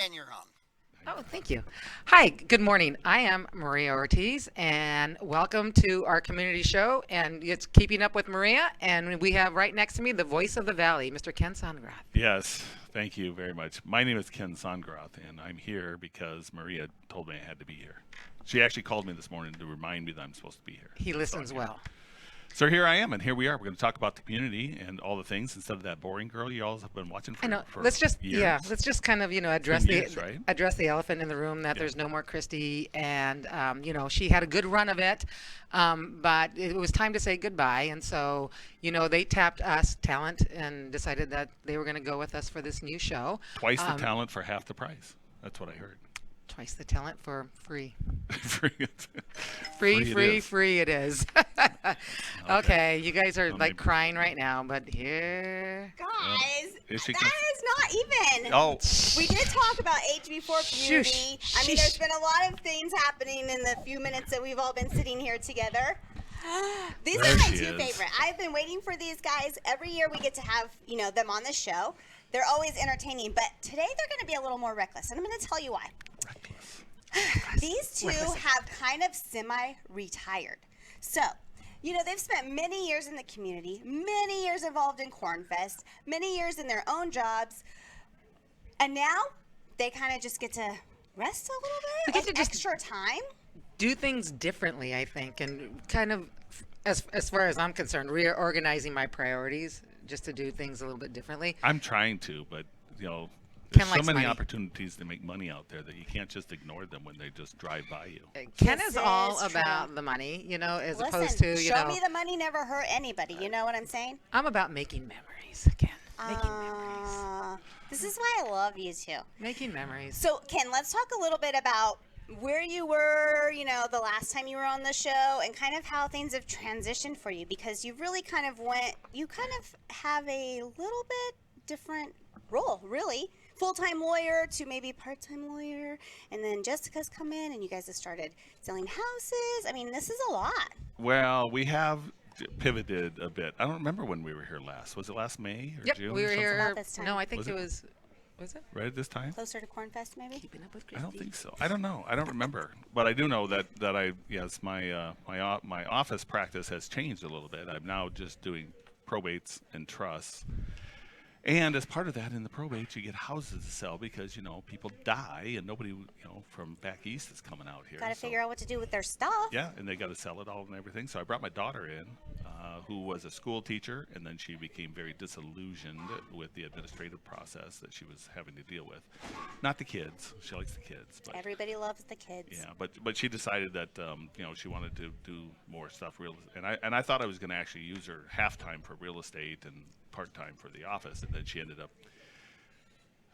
and you're on. Oh, thank you. Hi, good morning. I am Maria Ortiz, and welcome to our community show. And it's Keeping Up with Maria, and we have right next to me the voice of the valley, Mr. Ken Sondgerroth. Yes, thank you very much. My name is Ken Sondgerroth, and I'm here because Maria told me I had to be here. She actually called me this morning to remind me that I'm supposed to be here. He So listens I'm here. well. So here I am, and here we are. We're going to talk about the community and all the things instead of that boring girl you all have been watching I know. for Let's just years. let's just kind of It's address been the years, right? address the elephant in the room that Yeah. there's no more Christy, and she had a good run of it, but it was time to say goodbye, and so they tapped us talent and decided that they were going to go with us for this new show. Twice the Um, talent for half the price. That's what I heard. Twice the talent for free. Free it Free, is. free it is. Okay, you guys are Well, like maybe. crying right now, but here. Guys, Is she that conf- is not even. Oh, We did talk about HB4 community. Shush. I mean, there's been a lot of things happening in the few minutes that we've all been sitting here together. These There are my she two is. favorite. I've been waiting for these guys. Every year we get to have, them on the show. They're always entertaining, but today they're going to be a little more reckless, and I'm going to tell you why. reckless. These two have kind of semi-retired. So, they've spent many years in the community, many years involved in Cornfest, many years in their own jobs, and now they kind of just get to rest a little We bit, get like to just- extra time. Do things differently, I think, and kind of, as far as I'm concerned, reorganizing my priorities just to do things a little bit differently. I'm trying to, but Ken there's so likes many money. opportunities to make money out there that you can't just ignore them when they just drive by you. Ken This is all is true. about the money, as Listen, opposed to, show me the money never hurt anybody. You know what I'm saying? I'm about making memories, Ken. Making memories. This is why I love you two. Making memories. So, Ken, let's talk a little bit about where you were, the last time you were on the show and kind of how things have transitioned for you because you really kind of have a little bit different role, really. Full-time lawyer to maybe part-time lawyer, and then Jessica's come in and you guys have started selling houses. I mean, this is a lot. Well, we have pivoted a bit. I don't remember when we were here last. Was it last May or Yep, June? we or were something? here. About this time. No, I think Was it it? was it? Right at this time? Closer to Cornfest, maybe? Keeping Up with I don't Christy. think so. I don't know. I don't remember. But I do know that my office practice has changed a little bit. I'm now just doing probates and trusts. And as part of that, in the probates, you get houses to sell because people die and nobody from back east is coming out here. Got to So- figure out what to do with their stuff. Yeah, and they got to sell it all and everything. So I brought my daughter in, who was a school teacher, and then she became very disillusioned with the administrative process that she was having to deal with. Not the kids; she likes the kids, but Everybody loves the kids. yeah, but she decided that she wanted to do more stuff real, and I thought I was going to actually use her half time for real estate and part time for the office, and then she ended up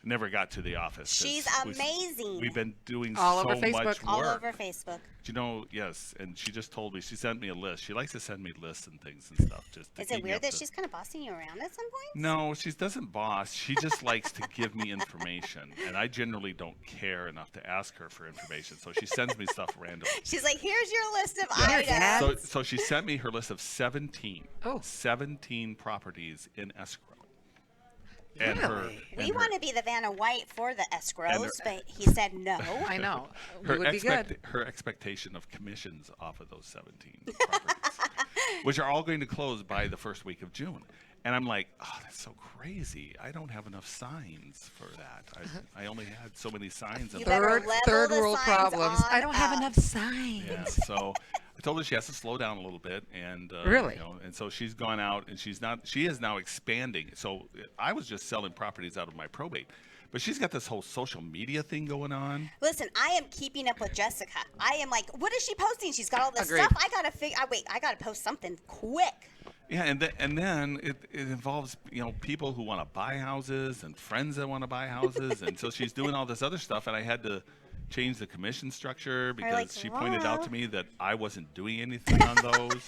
never got to the office. 'cause She's amazing. We've been doing All so over Facebook. much All work. over Facebook. Yes, and she just told me, she sent me a list. She likes to send me lists and things and stuff. Just to Is keep it me weird up that to- she's kind of bossing you around at some point? No, she doesn't boss. She just likes to give me information, and I generally don't care enough to ask her for information. So she sends me stuff randomly. She's like, here's your list of Yeah, items. Dad. So she sent me her list of 17. Oh. 17 properties in escrow. And her, Really? We and her- want to be the Vanna White for the escrows, her- but he said no. I know. her, It would be good. her expectation of commissions off of those 17 properties, which are all going to close by the first week of June. And I'm like, oh, that's so crazy. I don't have enough signs for that. I only had so many signs. You in better the- level Third the world signs problems. on I don't have up. enough signs. Yeah, so I told her she has to slow down a little bit, and Really? and so she's gone out, and she is now expanding. So I was just selling properties out of my probate, but she's got this whole social media thing going on. Listen, I am keeping up with Jessica. I am like, what is she posting? She's got all this Agreed. stuff. I gotta figure. I gotta post something quick. Yeah, and then it involves people who want to buy houses and friends that want to buy houses, and so she's doing all this other stuff, and I had to change the commission structure because like, she pointed out to "Wow." me that I wasn't doing anything on those,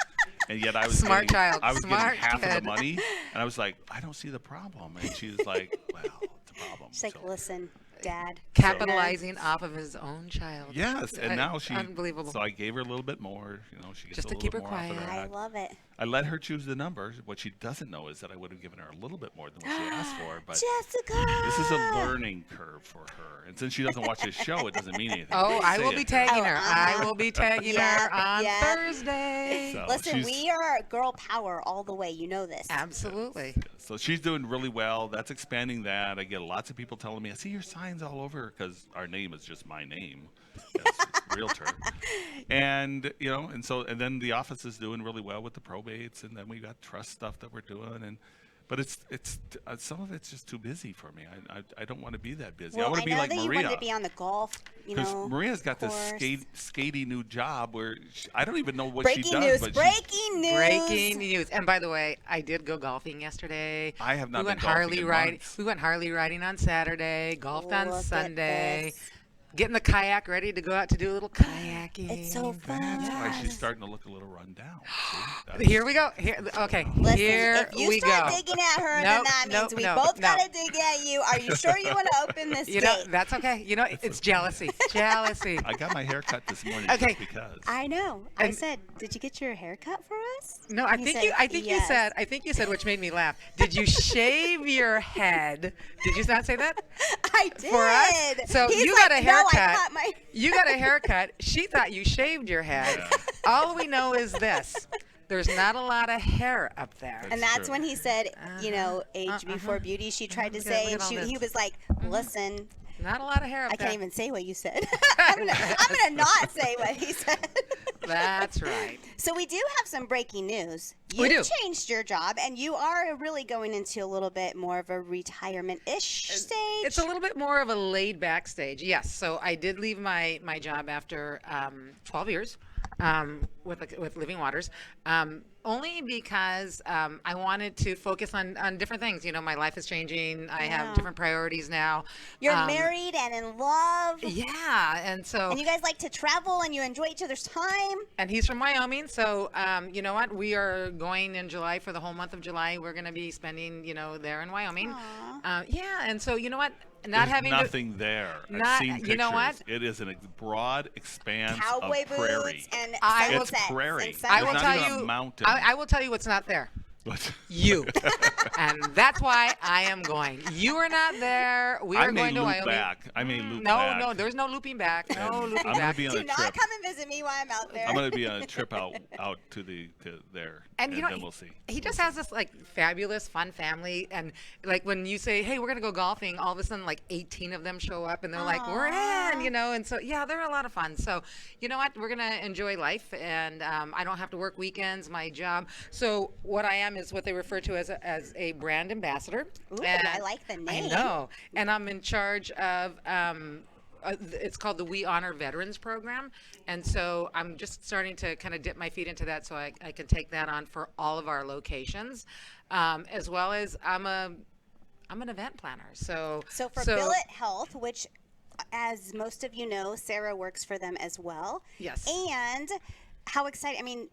and yet I was Smart getting, child, I was smart getting half of kid. the money, and I was like, I don't see the problem, and she was like, well, it's a problem. She's like, So, listen, dad. capitalizing off of his own child. Yes, and now she. Unbelievable. So I gave her a little bit more. She gets Just a to little keep bit her more off of quiet. that. I love it. I let her choose the numbers. What she doesn't know is that I would have given her a little bit more than what she asked for. But Jessica. this is a learning curve for her, and since she doesn't watch this show, it doesn't mean anything. Oh, I Say will it be to her. tagging Oh, her. I will be tagging her on yeah. Thursday. So Listen, she's- we are girl power all the way. You know this. Absolutely. So she's doing really well. That's expanding that. I get lots of people telling me, I see your signs all over because our name is just my name as realtor. And, and then the office is doing really well with the probates. And then we got trust stuff that we're doing. But it's some of it's just too busy for me. I don't want to be that busy. Well, I want to be like that Maria. you wanted to be on the golf, Because Maria's got this course. skatey new job where I don't even know what Breaking she does. news! But Breaking news! Breaking news. And by the way, I did go golfing yesterday. I have not we been went golfing Harley in riding. months. We went Harley riding on Saturday. Golfed on Look at Sunday. this. Getting the kayak ready to go out to do a little kayaking. It's so fun. That's why she's starting to look a little run down. See? Here we go. Okay. Listen, Here if you we start go. digging at her, Nope, then that means nope, we nope, both no. gotta dig at you. Are you sure you want to open this You gate? know, that's okay. It's jealousy. Jealousy. I got my hair cut this morning Okay. just because. I know. I And- said, "Did you get your hair cut for us?" No, I You think said you. I think you yes. said. I think you said, which made me laugh. Did you shave your head? Did you not say that? I did. For us? So He's you like, got a "No, I haircut. cut my-" You got a haircut. She thought you shaved your head. Yeah. All we know is this: there's not a lot of hair up there. And That's that's true. when he said, age before beauty. She tried to Look at- say, look and at all this. he was like, "Listen, Not a lot of hair up I there. can't even say what you said. I'm gonna not say what he said." That's right. So we do have some breaking news. We You do. changed your job, and you are really going into a little bit more of a retirement-ish stage. It's a little bit more of a laid-back stage. Yes. So I did leave my job after 12 years with Living Waters, only because I wanted to focus on different things. My life is changing. I Yeah. have different priorities now. You're married and in love, Yeah, and so and you guys like to travel, and you enjoy each other's time. and he's from Wyoming, so you know what? We are going in July for the whole month of July. We're going to be spending, there in Wyoming. Yeah, and so you know what? Not There's having nothing there. not- I've seen pictures. you know what? It is a broad expanse Cowboy of prairie. boots and I will- It's sunsets prairie. and I will There's tell not even a you. mountain. I will tell you what's not there. But You, and that's why I am going. You are not there. We I are may going to loop Wyoming. back. I may loop No, back. no, there's no looping back. No And looping I'm gonna back. be on Do a not trip. come and visit me while I'm out there. I'm going to be on a trip out to there, And you know, then we'll see. he just has this like fabulous, fun family, and like when you say, "Hey, we're gonna go golfing," all of a sudden like 18 of them show up, and they're like, "We're in," and so yeah, they're a lot of fun. So you know what, we're gonna enjoy life, and I don't have to work weekends. My job. So what I am is what they refer to as a brand ambassador. Ooh, And I like the name. I know, and I'm in charge of. It's called the We Honor Veterans program, and so I'm just starting to kind of dip my feet into that, so I can take that on for all of our locations, as well as I'm an event planner. So So Billet Health, which, as most of you know, Sarah works for them as well. Yes. And how exciting! I mean,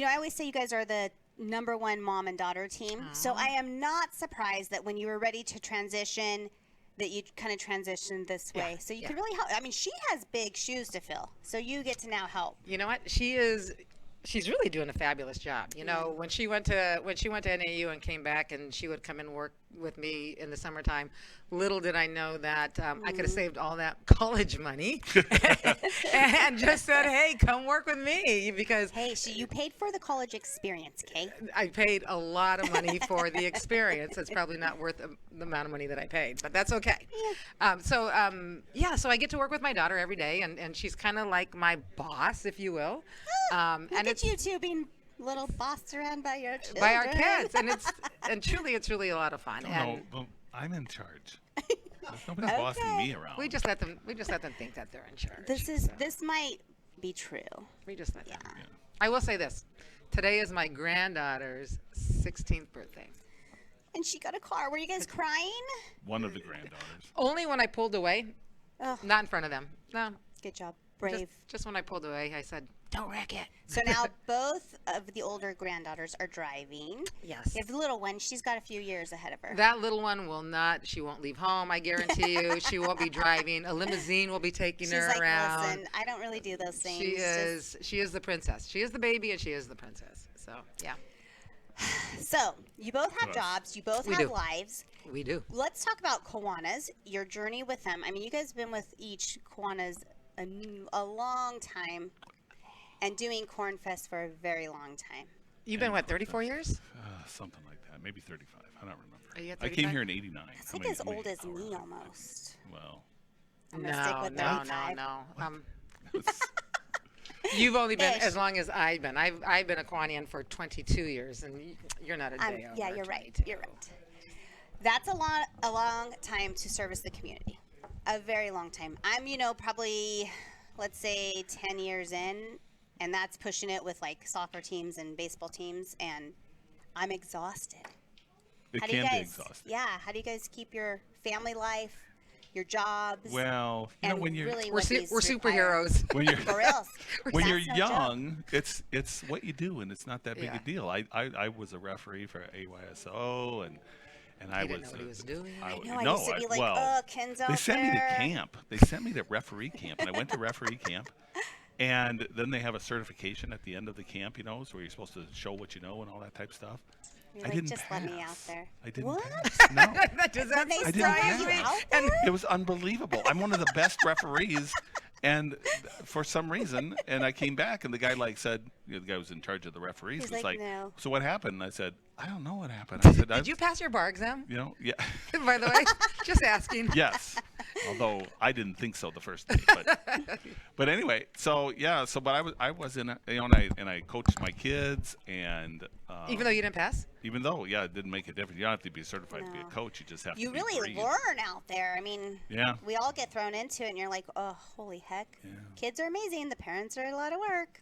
I always say you guys are the #1 mom and daughter team. So I am not surprised that when you were ready to transition, that you kind of transitioned this way. So you can really help. I mean, she has big shoes to fill. So you get to now help. You know what? She's really doing a fabulous job. When she went to NAU and came back, and she would come and work with me in the summertime, little did I know that I could have saved all that college money and just said, "Hey, come work with me," because Hey, so you paid for the college experience, Kate. I paid a lot of money for the experience. It's probably not worth the amount of money that I paid, but that's okay. So I get to work with my daughter every day, and she's kind of like my boss, if you will. Look And at you two being little bossed around by your children. by our kids, and truly, it's really a lot of fun. No, And well, I'm in charge. There's nobody bossing me around. we just let them think that they're in charge. This might be true. We just let them. Yeah. I will say this: today is my granddaughter's 16th birthday. And she got a car. Were you guys crying? One of the granddaughters. Only when I pulled away, Oh, not in front of them. No, good job. Brave. Just when I pulled away, I said, "Don't wreck it." So now both of the older granddaughters are driving. Yes. You have the little one. She's got a few years ahead of her. That little one will not. She won't leave home. I guarantee you. She won't be driving. A limousine will be taking She's her like, around. listen, I don't really do those things. She is the princess. She is the baby, and she is the princess. So yeah, So you both have Yes. jobs. You both We have do. lives. we do. Let's talk about Kiwanis, your journey with them. I mean, you guys have been with each Kiwanis a long time and doing Corn Fest for a very long time. You've been what, 34 years? Something like that. Maybe 35. I don't remember. Are you at I came 35? here in 89. That's like as old as me almost. Well, I'm going to stick with 35. No. You've only been Ish. as long as I've been. I've been a Kiwanian for 22 years, and you're not a day over. Yeah, you're right. 22. You're right. That's a long time to service the community. A very long time. I'm, probably, let's say 10 years in, and that's pushing it with like soccer teams and baseball teams, and I'm exhausted. it How do you can be guys? exhausting. Yeah. How do you guys keep your family life, your jobs, Well, and when you're really We're what these require? superheroes. when you're For reals. when That's you're no joke. young, it's what you do, and it's not that big Yeah. a deal. I was a referee for AYSO, and I He didn't was know what he was doing. I w- know. I no, used to be like, well, oh, Ken's out they sent me to there. camp. They sent me to referee camp, and I went to referee camp. And then they have a certification at the end of the camp, so where you're supposed to show what you know and all that type of stuff. You're I like, didn't just pass. let me out there. I didn't What? pass. No. Does When they I still didn't have you pass. out there? It was unbelievable. I'm one of the best referees, and for some reason, and I came back, and the guy said, the guy who was in charge of the referees He's was like, "No." so what happened? And I said, I don't know what happened. I said, Did you pass your bar exam? yeah, By the way, just asking. yes. Although I didn't think so the first day, but anyway, but I was in, and I coached my kids, and Even though you didn't pass? even though, it didn't make a difference. You don't have to be certified to be No. a coach. You just have You to be really green. learn out there. I mean, Yeah. we all get thrown into it, and you're like, oh, holy heck. Yeah. Kids are amazing. The parents are a lot of work.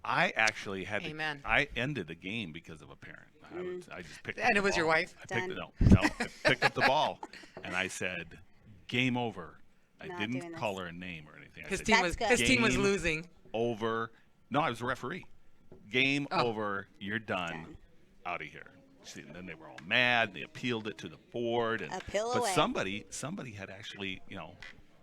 I actually had Amen. I ended a game because of a parent. I just picked up And the it was your ball. wife? I picked Done. I picked up the ball, and I said, "Game over." I Not doing didn't this. call her a name or anything. I His said, team That's was good. his team was Game losing. over. No, I was a referee. Game Oh. over. You're done. Out of here. See, and then they were all mad. They appealed it to the board, and Appeal but away. somebody had actually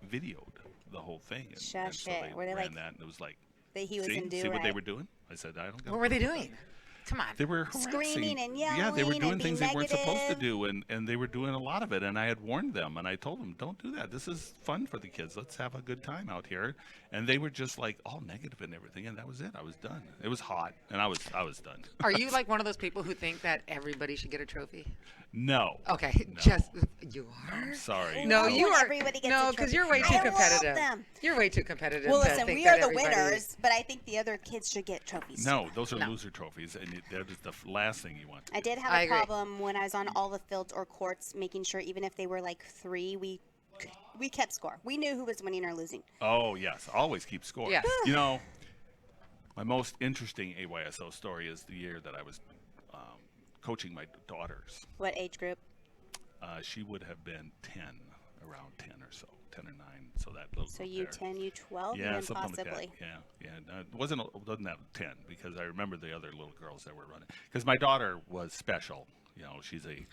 videoed the whole thing. And Shush so it. they Were they ran like, that, and it was like, that he was in do see what they right? were doing? I said, I don't. got What a were they problem with doing? that. Come on. They were harassing. Screaming and Yeah, they were yelling doing and things being they weren't supposed to negative. do, and they were doing a lot of it. And I had warned them, and I told them, don't do that. This is fun for the kids. Let's have a good time out here. And they were just like all negative and everything, and that was it. I was done. It was hot, and I was done. Are you like one of those people who think that everybody should get a trophy? No. Okay, No. just you are. Sorry. No, love you when are. everybody gets No, a because trophy. you're way I too love competitive. them. You're way too competitive. Well, to listen, think we that are the everybody- winners, but I think the other kids should get trophies. No, those are No. loser trophies, and that is the last thing you want. I did have I a agree. problem when I was on all the fields or courts, making sure even if they were like 3, we kept score. We knew who was winning or losing. Oh yes, always keep score. Yes. My most interesting AYSO story is the year that I was coaching my daughters. What age group? She would have been 10, around 10 or so, 10 or 9. So that little So group you there. 10, you 12, Yeah, and something possibly. like that. Yeah. No, it wasn't that 10 because I remember the other little girls that were running. Because my daughter was special. She's a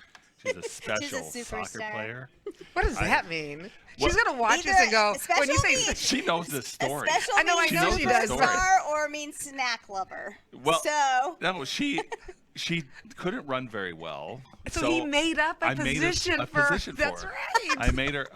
special soccer superstar. player. What does that mean? What- She's gonna watch this Either and go. When you special say means- She knows this story. A special I know means she does. superstar or means snack lover. Well, so no, she couldn't run very well. So he made up a I made position a for. position That's her. right. I made her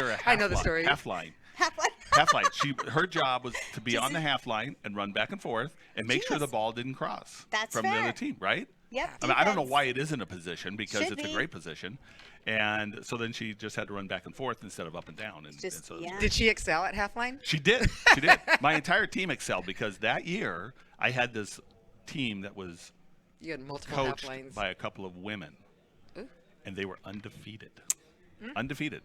a half I know the line, story. half line. half-line. Half line. Her job was to be on the half line and run back and forth and make sure the Genius. ball didn't cross That's from the fair. other team, right? Yep. I mean, I don't know defense. why it isn't a position because Should it's be. a great position. And so then she just had to run back and forth instead of up and down. And, Just- so yeah. Did she excel at half line? she did. She did. My entire team excelled because that year I had this team that was You had multiple half coached lines. by a couple of women, Ooh. and they were undefeated. Undefeated.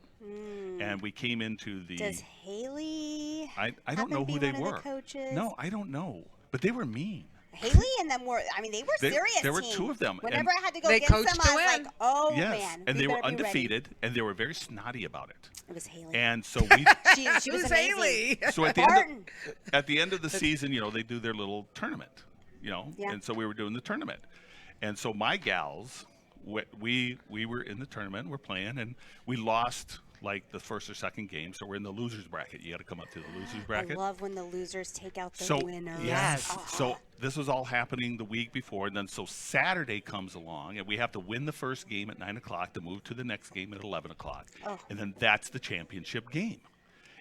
And we came into the. Does Haley? I don't happen know to who be they one of the were. coaches? No, I don't know. But they were mean. Haley and them were. I mean, they were serious. There were team. two of them. Whenever I had to go they against them, coached to I was win. like, oh Yes, man. and we they were better be ready. undefeated, and they were very snotty about it. It was Haley. And so we, she was Who's amazing. Haley? so Barton. at the end of the season, they do their little tournament, Yeah. and so we were doing the tournament, and so my gals, we were in the tournament, we're playing, and we lost like the first or second game, so we're in the losers bracket. You got to come up to the losers bracket. I love when the losers take out the So winners. Yes. Oh. So this was all happening the week before, and then so Saturday comes along, and we have to win the first game at 9:00 to move to the next game at 11:00, Oh. and then that's the championship game,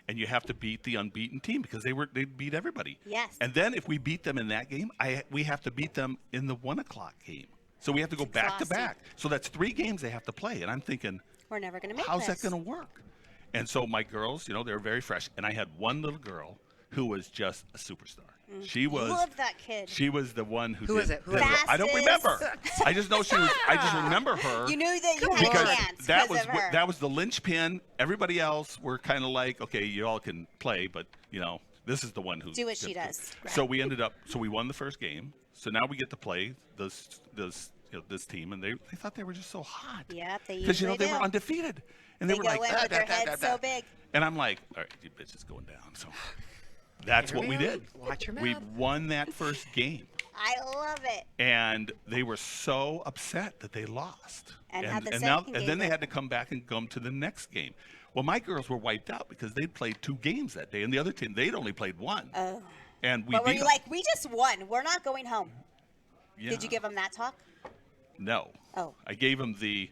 and you have to beat the unbeaten team because they beat everybody. Yes. And then if we beat them in that game, we have to beat them in the 1:00 game. So we have to go back to exhausting. back. So that's 3 games they have to play, and I'm thinking, We're never going to make how's this. that going to work? And so my girls, they were very fresh. And I had one little girl who was just a superstar. She was. Love that kid. She was the one who Who did. is it? Who did is the- it? I don't remember. I just know she was. I just remember her. You knew that you had because a chance that because was of her. that was the linchpin. Everybody else were kind of like, okay, you all can play, but this is the one who Do what she did it. does. So we ended up. So we won the first game. So now we get to play this team, and they thought they were just so hot. Yep, they Because usually they do. were undefeated, and They were go like, in with their heads so big. and I'm like, all right, you bitches going down. So that's Here what we we go. did. Watch your We mouth. won that first game, I love it. and they were so upset that they lost. And had the now, second and then game they to- had to come back and come to the next game. Well, my girls were wiped out because they'd played 2 games that day, and the other team they'd only played 1. Oh. And we But were beat you them. like, we just won. We're not going home. Yeah. Did you give them that talk? No. Oh. I gave them the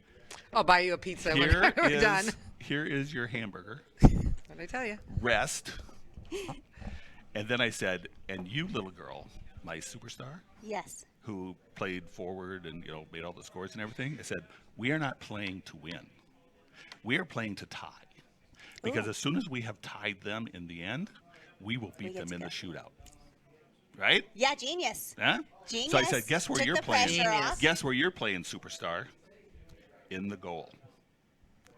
I'll buy you a pizza when here we're done. here is your hamburger. What did I tell you? Rest. And then I said, and you little girl, my superstar, Yes. who played forward and made all the scores and everything, I said, we are not playing to win. We are playing to tie. Because Ooh. as soon as we have tied them in the end, we will beat get them to in go. the shootout. Right? Yeah, genius. Huh? Genius. So I said, guess where Took you're the playing? pressure off. Guess where you're playing, superstar? In the goal.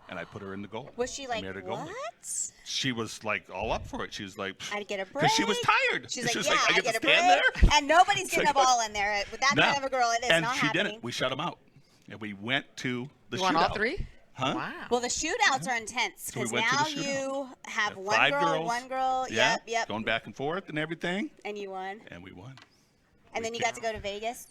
And I put her in the goal. Was she I like, made her goalie. what? She was like all up for it. She was like, I'd get a break. because she was tired. She's she like, was yeah, like, I I get to get a stand break. there. And nobody's It's getting like, a ball in there. With that No. kind of a girl, it is and not she happening. didn't. We shut them out. And we went to the You shootout. won all 3? Huh? Wow. Well, the shootouts are intense So we because went to the now shootout. you have Had one 5 girl, girls. one girl. Yeah. Yep. Going back and forth and everything. And you won. And we won. And then you got to go to Vegas.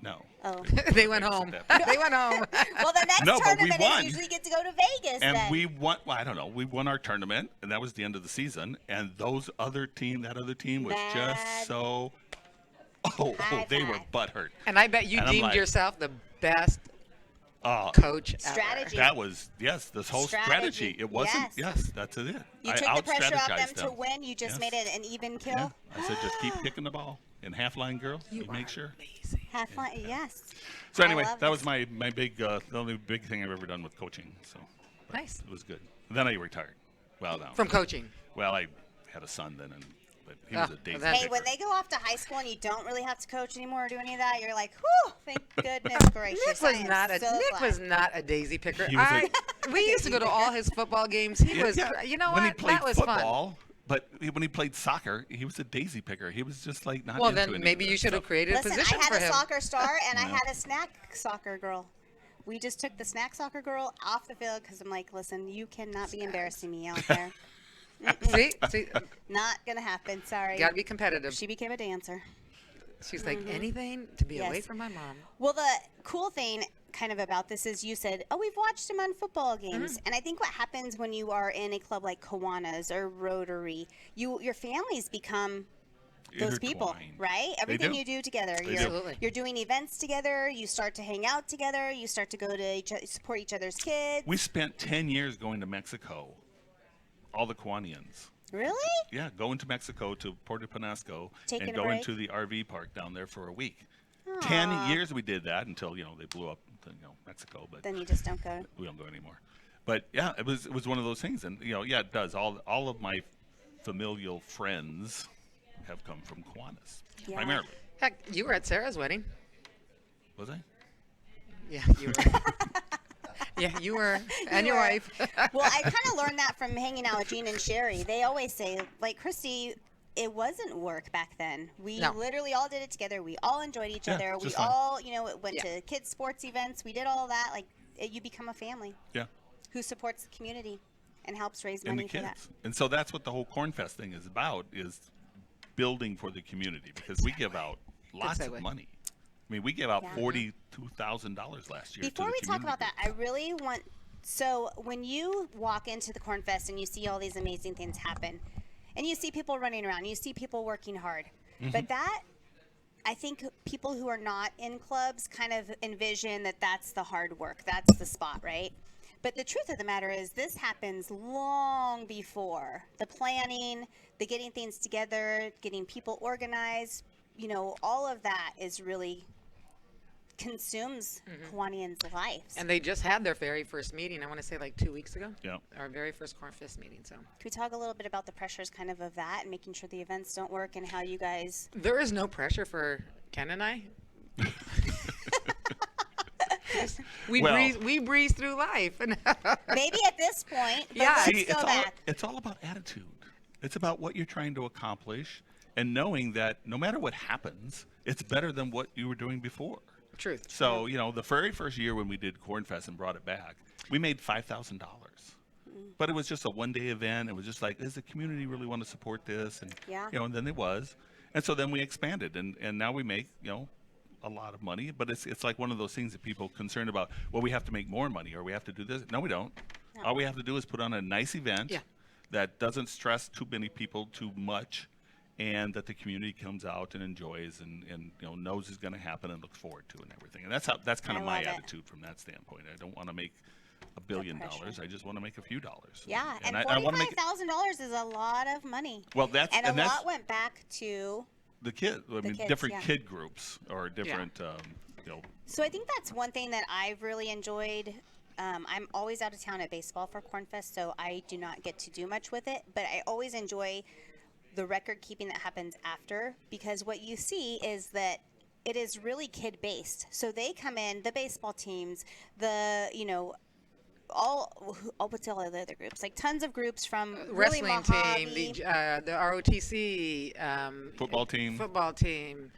No. Oh. They went home. They went home. Well, the next No, but we tournament won. is usually get to go to Vegas. And then. we won. Well, I don't know. We won our tournament, and that was the end of the season. And that other team was Mad. just so. Oh, High they were five. butthurt. And I bet you And I'm deemed like- yourself the best Oh, coach Strategy. that was this whole strategy. Strategy. It wasn't. Yes. Yes, that's it. You I took the pressure off them out-strategized to win. You just Yes. made it an even kill. Yeah. I said, just keep kicking the ball in half line, girl. You ever. make sure. Amazing. Have fun. Yes. So I anyway, love that this. was my big the only big thing I've ever done with coaching. So but Nice. it was good. Then I retired. Well, no. From coaching. Well, I had a son then, but he was Ah, a daisy that's- Hey, picker. when they go off to high school and you don't really have to coach anymore or do any of that, you're like, whew, thank goodness gracious. Nick I was am not a so Nick glad. was not a daisy picker. He was We used to go to all his football games. He was, you know when what? he played That was fun. football, but when he played soccer, he was a daisy picker. He was just like not. Well, into then any of maybe that you should have stuff. created Listen, a position I had for a him. soccer star and I Yeah. had a snack soccer girl. We just took the snack soccer girl off the field because I'm like, listen, you cannot be embarrassing me out there. See, Not gonna happen. Sorry. gotta be competitive. She became a dancer. She's like anything to be away Yes. from my mom. Well, the cool thing kind of about this is you said, oh, we've watched him on football games. And I think what happens when you are in a club like Kiwanis or Rotary, your families become those people, Intertwined. right? Everything do. you do together. They You're, do. Absolutely. you're doing events together. You start to hang out together. You start to go to support each other's kids. We spent 10 years going to Mexico. All the Kiwanians. Really? Yeah, going to Mexico to Puerto Penasco Taking and a going break? to the RV park down there for a week. Aw. 10 years we did that until they blew up Mexico, but Then you just don't go. we don't go anymore. But yeah, it was one of those things, and yeah, it does. All of my familial friends have come from Kiwanis, Yeah. primarily. Heck, you were at Sarah's wedding. Was I? Yeah, you were. Yeah, you were, and You your were. wife. Well, I kind of learned that from hanging out with Gene and Sherry. They always say, like, Christy, it wasn't work back then. We No. literally all did it together. We all enjoyed each Yeah, other. We just fun. all, went Yeah. to kids' sports events. We did all that. Like, you become a family Yeah. who supports the community and helps raise And money the for that. kids. And so that's what the whole Corn Fest thing is about, is building for the community, because we give out lots of segue. money. I mean, we gave out Yeah. $42,000 last year. Before to the we talk about community that, I really want. So when you walk into the Corn Fest and you see all these amazing things happen, and you see people running around, you see people working hard, Mm-hmm. but that, I think people who are not in clubs kind of envision that that's the hard work, that's the spot, right? But the truth of the matter is, this happens long before the planning, the getting things together, getting people organized. All of that is really consumes Kiwanians' lives. And they just had their very first meeting, I want to say like 2 weeks ago. Yeah. Our very first Corn Fest meeting. So Can we talk a little bit about the pressures kind of that and making sure the events don't work and how you guys... there is no pressure for Ken and I. Well- we breeze through life. Maybe at this point, but Yeah. let's See, go back. it's all about attitude. It's about what you're trying to accomplish, and knowing that no matter what happens, it's better than what you were doing before. Truth. So, the very first year when we did Corn Fest and brought it back, we made $5,000. But it was just a one-day event. It was just like, does the community really want to support this? And, Yeah. and then it was. And so then we expanded, and now we make, a lot of money. But it's like one of those things that people are concerned about, well, we have to make more money, or we have to do this. No, we don't. No. All we have to do is put on a nice event Yeah. that doesn't stress too many people too much, and that the community comes out and enjoys and knows is going to happen and looks forward to and everything. And that's kind I of my love it. attitude from that standpoint. I don't want to make $1 billion. pressure. I just want to make a few dollars. Yeah, and I want to make $45,000 is a lot of money. well. That's And and a that's lot went back to... the kid. I mean, kids, different yeah. kid groups or different. So I think that's one thing that I've really enjoyed. I'm always out of town at baseball for Corn Fest, so I do not get to do much with it. But I always enjoy the record keeping that happens after, because what you see is that it is really kid based. So they come in, the baseball teams, what's all the other groups? Like tons of groups from really Wrestling Mojave. team, the ROTC, Football team. football team,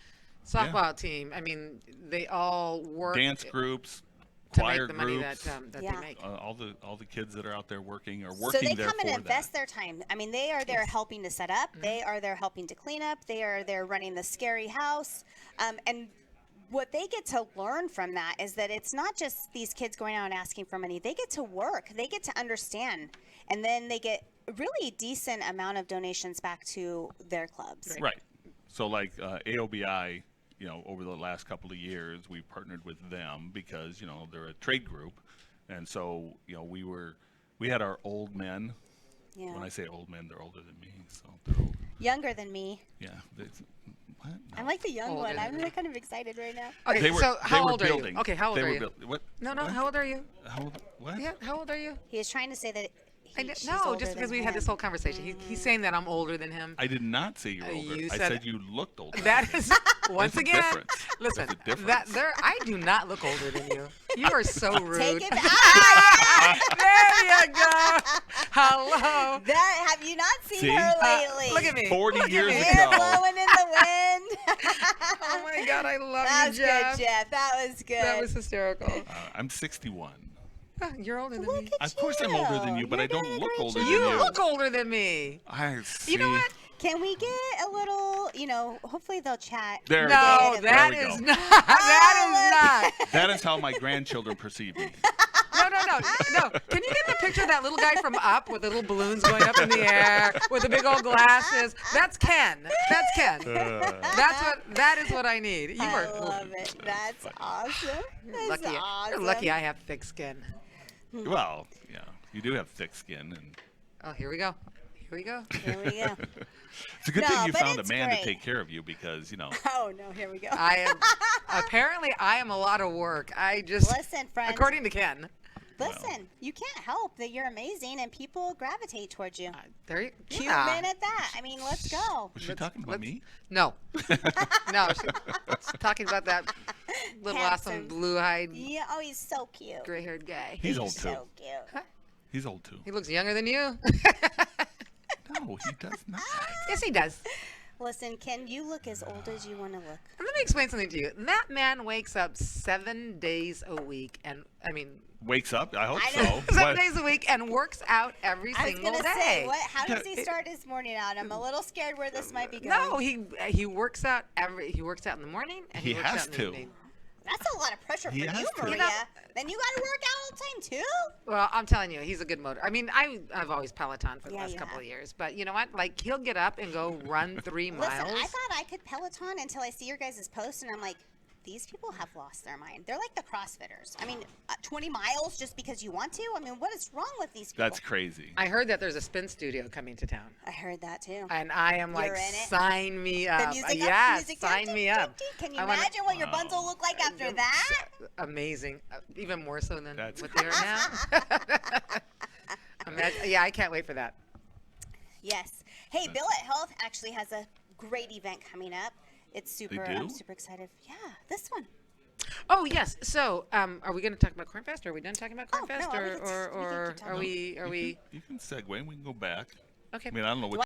softball team. I mean, they all work Dance groups, to choir make the money groups. that Yeah. they make. All the kids that are out there working are So working they there come and for invest that. their time. I mean, they are there helping to set up. They are there helping to clean up. They are there running the scary house. And what they get to learn from that is that it's not just these kids going out and asking for money. They get to work. They get to understand. And then they get a really decent amount of donations back to their clubs. Right. So like AOBI, over the last couple of years, we partnered with them because, they're a trade group. And so, we had our old men. Yeah. When I say old men, they're older than me. So they're old. Younger than me. Yeah. What? I'm like the young Older one. than I'm really kind of excited right now. Okay, They were, so they how were old are building. you? Okay, how old They are were you? What? No, What? how old are you? How old? What? Yeah, how old are you? He is trying to say that she's No, older just because than we had this him. whole conversation. He's saying that I'm older than him. I did not say you were older. You I said- said you looked older. That is once There's a again. difference. Listen, There's a difference. that there I do not look older than you. You are so rude. Take it back. There you go. Hello. That have you not seen See? her lately? Look at me. 40 Look at years me. Hair ago. blowing in the wind. Oh my God, I love That you, was Jeff. good, Jeff. That was good. That was hysterical. I'm 61. You're older than Look me. at Of course I'm older than you, but You're I don't doing a look great older job. than You you. look older than me. I see. You know what? Can we get a little, hopefully they'll chat. There we No, go. that There we is go. not. That is not. That is how my grandchildren perceive me. No. Can you get the picture of that little guy from Up with the little balloons going up in the air with the big old glasses? That's Ken. That's Ken. That is what I need. You I are love it. That's awesome. That's lucky. awesome. You're lucky I have thick skin. Well, yeah, you do have thick skin, and Oh, here we go. Here we go. Here we go. it's a good No, thing you but found a it's man great. to take care of you because Oh no, here we go. I am apparently I am a lot of work. I just Listen, friend. according to Ken. Listen, you can't help that you're amazing and people gravitate towards you. There you Cute yeah. men at that. I mean, let's go. was she talking about me? No. No, she's talking about that little awesome Handsome. blue-eyed, Yeah. Oh, he's so cute. gray-haired guy. He's old too. so cute. He's old too. He looks younger than you. No, No, he does not. Yes, he does. Listen, Ken, you look as old as you want to look. And let me explain something to you. That man wakes up 7 days a week, and Wakes up? I hope I know. so. 7 days a week, and works out every I was single gonna day. say, what? How does he start his morning out? I'm a little scared where this might be going. No, he works out he works out in the morning, and he works has out in the to. evening. That's a lot of pressure for He you, has to. Maria. You know- Then you got to work out all the time too. Well, I'm telling you, he's a good motor. I've always Peloton for the Yeah, last you couple have. of years, but you know what? Like he'll get up and go run 3 miles. Listen, I thought I could Peloton until I see your guys' post, and I'm like, these people have lost their mind. They're like the CrossFitters. 20 miles just because you want to? What is wrong with these people? That's crazy. I heard that there's a spin studio coming to town, I heard that too. and I am like, You're in it? sign me up. The music yes, music sign me up. Can you I wanna- imagine what your buns will look like after that? Amazing, even more so than That's what they are now. Yeah, I can't wait for that. Yes. Hey, Bill at Health actually has a great event coming up. It's super. I'm do? super excited. Yeah, this one. Oh yes. So, are we going to talk about Cornfest? Are we done talking about Oh, Cornfest, no, we or can keep are talking. we? You can segue. We can go back. Okay. I mean, I don't know Do